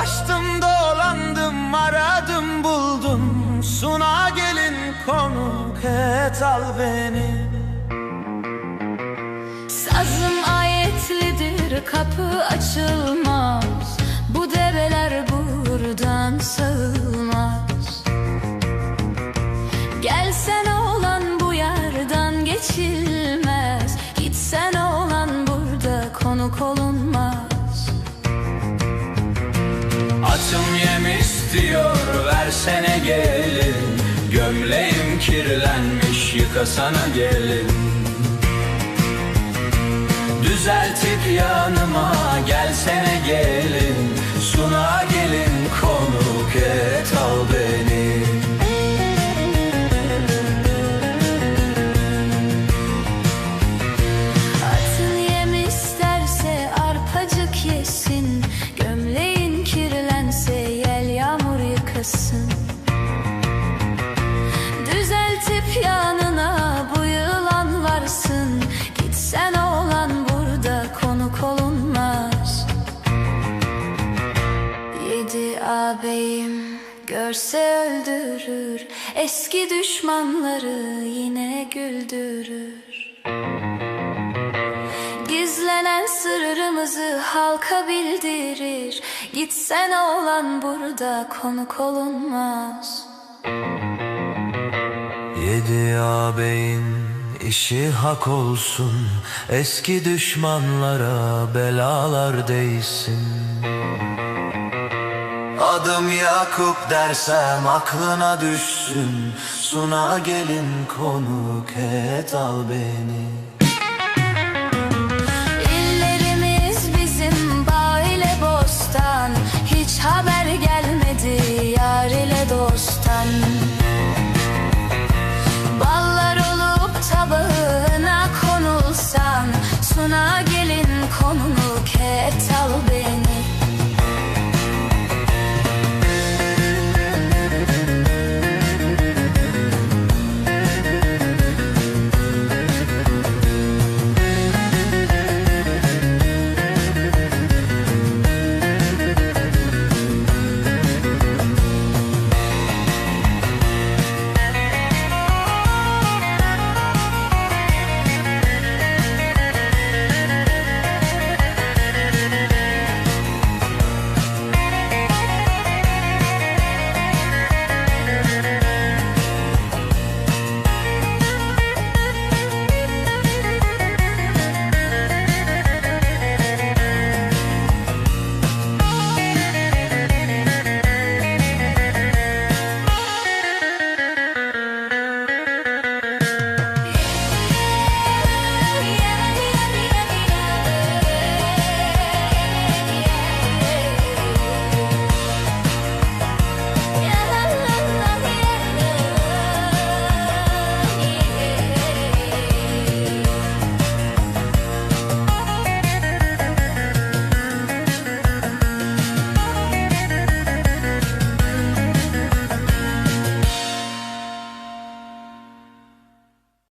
Dolaştım dolandım aradım buldum, Suna gelin konuk et al beni. Sazım ayetlidir, kapı açılmaz, bu develer buradan sağılmaz. Gelsen oğlan bu yerden geçilmez, gitsen oğlan burada konuk olunmaz. Atım yem istiyor versene gelin, gömleğim kirlenmiş yıkasana gelin. Düzeltip yanıma gelsene gelin, Suna gelin konuk et al beni. Atın yem isterse arpacık yesin, gömleğin kirlense yel yağmur yıkasın. Düzeltip yanına bu yılan varsın, gitsen oğlan burada konuk olunmaz. Yedi ağabeyim görse öldürür, eski düşmanları yine güldürür. Gizlenen sırrımızı halka bildirir, gitsen oğlan burada konuk olunmaz. Yedi ağabeyin işi hak olsun, eski düşmanlara belalar değsin. Adım Yakup dersem aklına düşsün, Suna gelin konuk et al beni. İllerimiz bizim bağ ile bostan, hiç haber gel